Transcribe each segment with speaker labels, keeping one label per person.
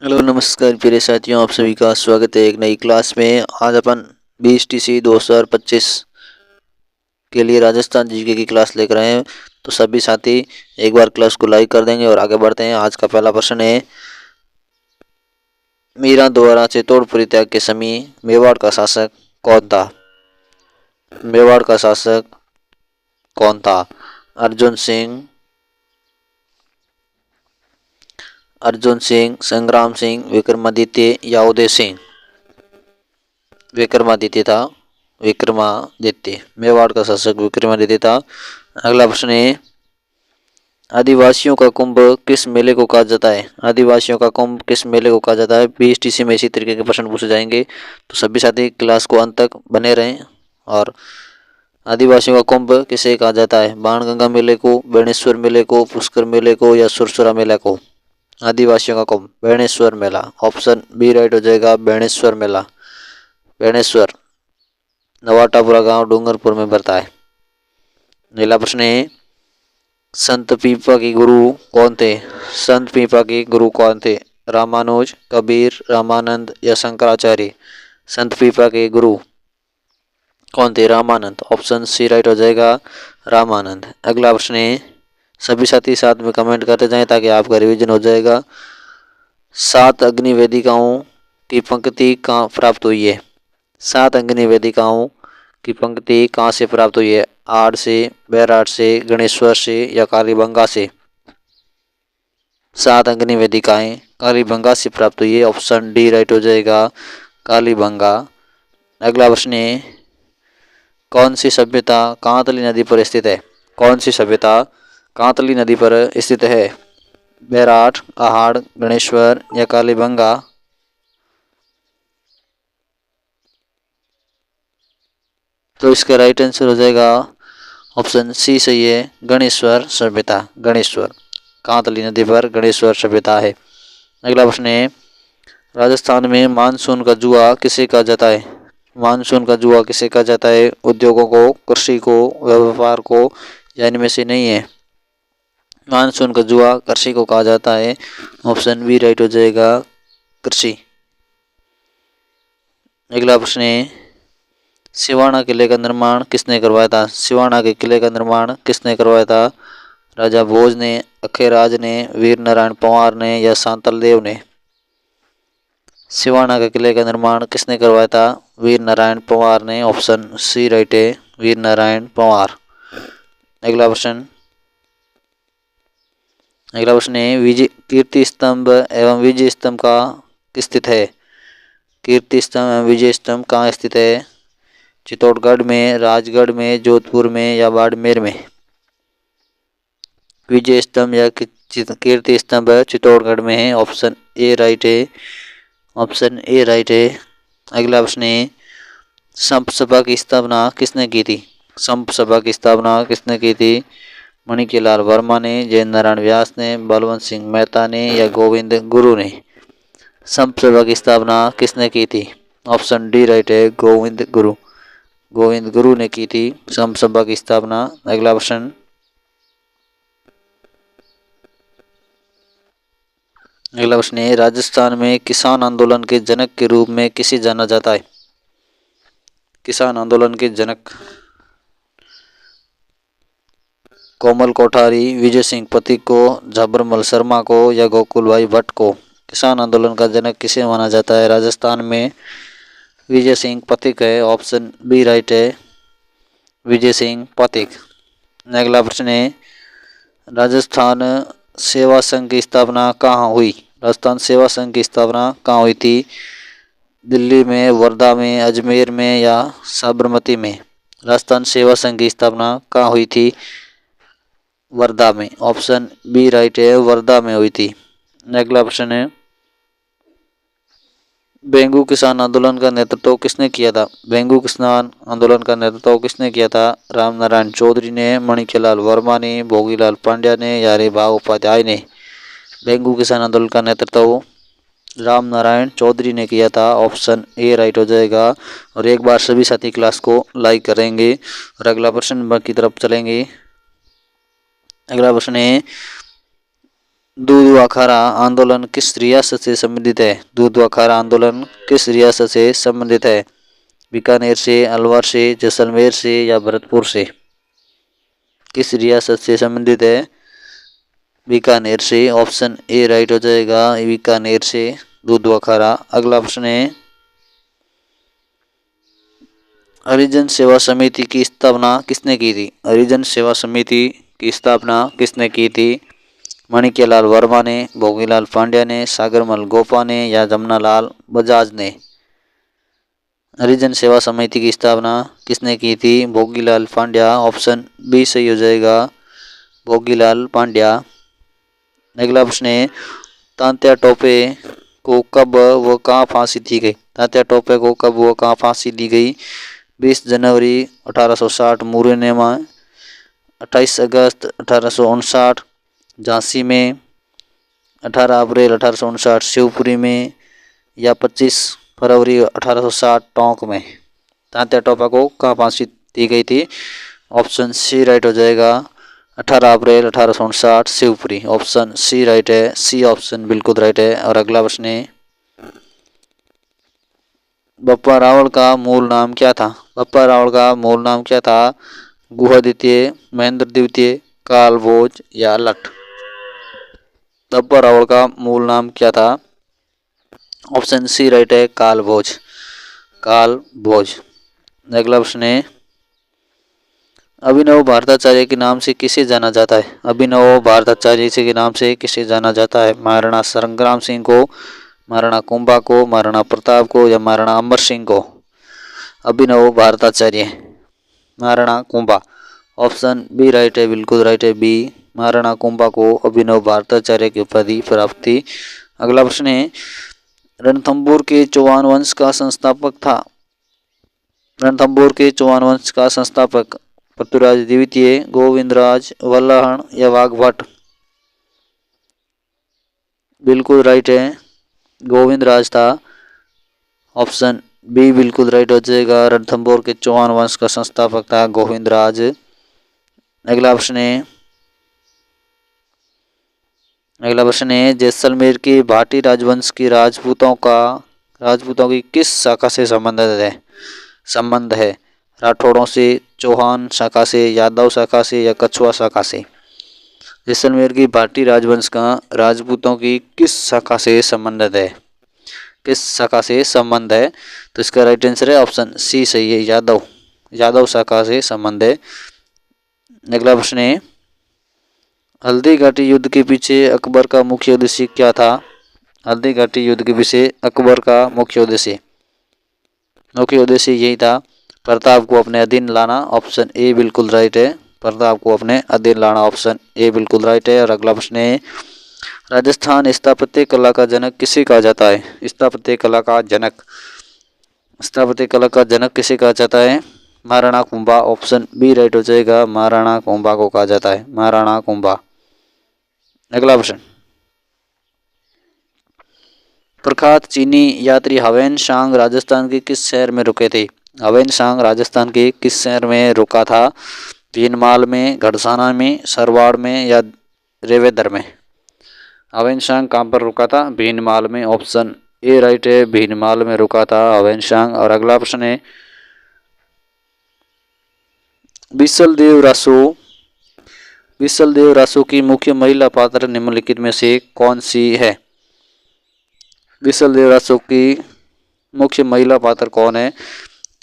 Speaker 1: Hello नमस्कार प्रिय साथियों, आप सभी का स्वागत है एक नई क्लास में। आज अपन 20 TC 2025 के लिए राजस्थान जीके की क्लास लेकर आए हैं। तो सभी साथी एक बार क्लास को लाइक कर देंगे और आगे बढ़ते हैं। आज का पहला प्रश्न है, मीरा द्वारा चित्तौड़ परित्याग के समय मेवाड़ का शासक कौन था? मेवाड़ का शासक कौन था? अर्जुन सिंह, संग्राम सिंह, विक्रमादित्य या उदय सिंह? विक्रमादित्य था। विक्रमादित्य, मेवाड़ का शासक विक्रमादित्य था। अगला प्रश्न है, आदिवासियों का कुंभ किस मेले को कहा जाता है? आदिवासियों का कुंभ किस मेले को कहा जाता है? 20 TC में इसी तरीके के प्रश्न पूछे जाएंगे, तो सभी साथी क्लास को अंत तक बने रहें। और आदिवासियों का कुंभ किसे कहा जाता है? बाणगंगा मेले को, बेणेश्वर मेले को, पुष्कर मेले को या सुरसुरा मेला को? आदिवासियों का कुंभ बेणेश्वर मेला, ऑप्शन बी राइट हो जाएगा, बेणेश्वर मेला। बेणेश्वर नवाटापुरा गांव डूंगरपुर में पड़ता है। अगला प्रश्न है, संत पीपा के गुरु कौन थे? संत पीपा के गुरु कौन थे? रामानुज, कबीर, रामानंद या शंकराचार्य? संत पीपा के गुरु कौन थे? रामानंद, ऑप्शन सी राइट हो जाएगा, रामानंद। अगला प्रश्न है, सभी साथी साथ में कमेंट करते जाएं ताकि आपका रिवीजन हो जाएगा। 7 अग्नि वेदिकाओं की पंक्ति कहाँ प्राप्त हुई है? 7 अग्नि वेदिकाओं की पंक्ति कहाँ से प्राप्त हुई है? आड़ से, बैराट से, गणेश्वर से या कालीबंगा से? 7 अग्नि वेदिकाएं कालीबंगा से प्राप्त हुई है, ऑप्शन डी राइट हो जाएगा, कालीबंगा। अगला प्रश्न है, कौन सी सभ्यता कांतली नदी पर स्थित है? कौन सी सभ्यता कांतली नदी पर स्थित है? बैराट, आहड़, गणेश्वर या कालीबंगा? तो इसका राइट आंसर हो जाएगा ऑप्शन सी सही है, गणेश्वर सभ्यता। गणेश्वर, कांतली नदी पर गणेश्वर सभ्यता है। अगला प्रश्न है, राजस्थान में मानसून का जुआ किसे कहा जाता है? मानसून का जुआ किसे कहा जाता है? उद्योगों को, कृषि को, व्यापार को या इनमें से नहीं है? मानसून का जुआ कृषि को कहा जाता है, ऑप्शन बी राइट हो जाएगा, कृषि। अगला प्रश्न है, सिवाना किले का निर्माण किसने करवाया था? सिवाना के किले का निर्माण किसने करवाया था? राजा भोज ने, अखेराज ने, वीर नारायण पंवार ने या सांतल देव ने? सिवाना के किले का निर्माण किसने करवाया था? वीर नारायण पंवार ने, ऑप्शन सी राइट है, वीर नारायण पंवार। अगला प्रश्न, है, विजय कीर्ति स्तंभ एवं विजय स्तंभ कहाँ स्थित है? कीर्ति स्तंभ एवं विजय स्तंभ कहाँ स्थित है? चित्तौड़गढ़ में, राजगढ़ में, जोधपुर में या बाड़मेर में? विजय स्तंभ या कीर्ति स्तंभ चित्तौड़गढ़ में है, ऑप्शन ए राइट है, ऑप्शन ए राइट है। अगला प्रश्न है, संप सभा की स्थापना किसने की थी? संप सभा की स्थापना किसने की थी? मणिकेलाल वर्मा ने, जय नारायण व्यास ने, बलवंत सिंह मेहता ने या गोविंद गुरु ने? संप सभा की स्थापना किसने की थी? ऑप्शन डी राइट है, गोविंद गुरु। गोविंद गुरु ने की थी संप सभा की स्थापना। अगला प्रश्न, है, राजस्थान में किसान आंदोलन के जनक के रूप में किसे जाना जाता है? किसान आंदोलन के जनक कोमल कोठारी, विजय सिंह पथिक को, झाबरमल शर्मा को या गोकुल भाई भट्ट को? किसान आंदोलन का जनक किसे माना जाता है? राजस्थान में विजय सिंह पथिक है, ऑप्शन बी राइट है, विजय सिंह पथिक। अगला प्रश्न है, राजस्थान सेवा संघ की स्थापना कहाँ हुई? राजस्थान सेवा संघ की स्थापना कहाँ हुई थी? दिल्ली में, वर्धा में, अजमेर में या साबरमती में? राजस्थान सेवा संघ की स्थापना कहाँ हुई थी? वर्धा में, ऑप्शन बी राइट है, वर्धा में हुई थी। अगला प्रश्न है, बेंगू किसान आंदोलन का नेतृत्व किसने किया था? बेंगू किसान आंदोलन का नेतृत्व किसने किया था? राम नारायण चौधरी ने, मणिकेलाल वर्मा ने, भोगीलाल पांड्या ने या हरिभाऊ उपाध्याय ने? बेंगू किसान आंदोलन का नेतृत्व राम नारायण चौधरी ने किया था, ऑप्शन ए राइट हो जाएगा। और एक बार सभी साथी क्लास को लाइक करेंगे और अगला प्रश्न नंबर की तरफ चलेंगे। अगला प्रश्न है, दूध व अखाड़ा आंदोलन किस रियासत से संबंधित है? दूध व अखाड़ा आंदोलन किस रियासत से संबंधित है? बीकानेर से, अलवर से, जैसलमेर से या भरतपुर से? किस रियासत से संबंधित है? बीकानेर से। ऑप्शन ए राइट हो जाएगा, बीकानेर से दूध व अखाड़ा। अगला प्रश्न है, हरिजन सेवा समिति की स्थापना किसने की थी? हरिजन सेवा समिति की स्थापना किसने की थी? माणिक्यलाल वर्मा ने, भोगीलाल पांड्या ने, सागरमल गोपा ने या जमनालाल बजाज ने? हरिजन सेवा समिति की स्थापना किसने की थी? भोगीलाल पांड्या। ऑप्शन बी सही हो जाएगा, भोगीलाल पांड्या। अगला प्रश्न है, तात्या टोपे को कब व कहाँ फांसी दी गई? तात्या टोपे को कब व कहाँ फांसी दी गई? 20 जनवरी 1860 मुरैना में, 28 अगस्त 1859 झांसी में, 18 अप्रैल 1859 शिवपुरी में या 25 फरवरी 1860 टोंक में? तात्या टोपे को कहाँ फांसी दी गई थी? ऑप्शन सी राइट हो जाएगा, 18 अप्रैल 1859 शिवपुरी। ऑप्शन सी राइट है, सी ऑप्शन बिल्कुल राइट है। और अगला प्रश्न है, बप्पा रावल का मूल नाम क्या था? बप्पा रावल का मूल नाम क्या था? गुहा द्वितीय, महेंद्र द्वितीय, काल भोज या लठ? बप्पा रावल का मूल नाम क्या था? ऑप्शन सी राइट है, काल भोज, काल भोज। अगला प्रश्न है, अभिनव भारताचार्य के नाम से किसे जाना जाता है? अभिनव भारताचार्य के नाम से किसे जाना जाता है? महाराणा संग्राम सिंह को, महाराणा कुंभा को, महाराणा प्रताप को या महाराणा अमर सिंह को? Abhinav Bharatacharya, Maharana Kumbha. Option B right है, बिल्कुल राइट है, बी महाराणा कुंभा को अभिनव भारताचार्य की उपाधि प्राप्त थी। अगला प्रश्न है, रणथंभौर के चौहान वंश का संस्थापक था? रणथंभौर के चौहान वंश का संस्थापक पृथ्वीराज द्वितीय, गोविंदराज, वल्लहण या वाघभट्ट? बिल्कुल राइट है, गोविंदराज था। ऑप्शन बी बिल्कुल राइट हो जाएगा, रणथंभौर के चौहान वंश का संस्थापक था गोविंदराज। अगला प्रश्न है, जैसलमेर के भाटी राजवंश की राजपूतों की किस शाखा से संबंध है? राठौड़ों से, चौहान शाखा से, यादव शाखा से या कछुआ शाखा से? जैसलमेर की भाटी राजवंश का राजपूतों की किस शाखा से संबंध है? किस शाखा से संबंध है? तो इसका राइट आंसर है ऑप्शन सी सही है, यादव शाखा से संबंध है। अगला प्रश्न है, हल्दी घाटी युद्ध के पीछे अकबर का मुख्य उद्देश्य क्या था? हल्दी घाटी युद्ध के पीछे अकबर का मुख्य उद्देश्य यही था, प्रताप को अपने अधीन लाना। ऑप्शन ए बिल्कुल राइट है, प्रताप को अपने अधीन लाना। ऑप्शन ए बिल्कुल राइट है। और अगला प्रश्न है, राजस्थान स्थापत्य कला का जनक किसे कहा जाता है? स्थापत्य कला का जनक किसे कहा जाता है? Maharana Kumbha. Option B right हो जाएगा, महाराणा कुंभा को कहा जाता है, महाराणा कुंभा। अगला प्रश्न, प्रख्यात चीनी यात्री हवेन सांग राजस्थान के किस शहर में रुके थे? हवेन सांग राजस्थान के किस शहर में रुका था? भीनमाल में, घड़साना में, सरवाड़ में या रेवेदर में? हवेन सांग कहाँ पर रुका था? भीनमाल में। ऑप्शन ए राइट है, भीनमाल में रुका था हवेन सांग। और अगला प्रश्न है, बिसल देव रासो की मुख्य महिला पात्र निम्नलिखित में से कौन सी है? बिसल देव रासो की मुख्य महिला पात्र कौन है?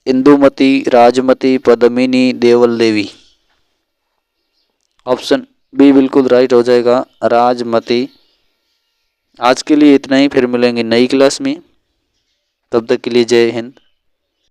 Speaker 1: इंदुमती, राजमती, पद्मिनी, देवल देवी? ऑप्शन बी बिल्कुल राइट हो जाएगा, राजमती। आज के लिए इतना ही, फिर मिलेंगे नई क्लास में, तब तक के लिए जय हिंद।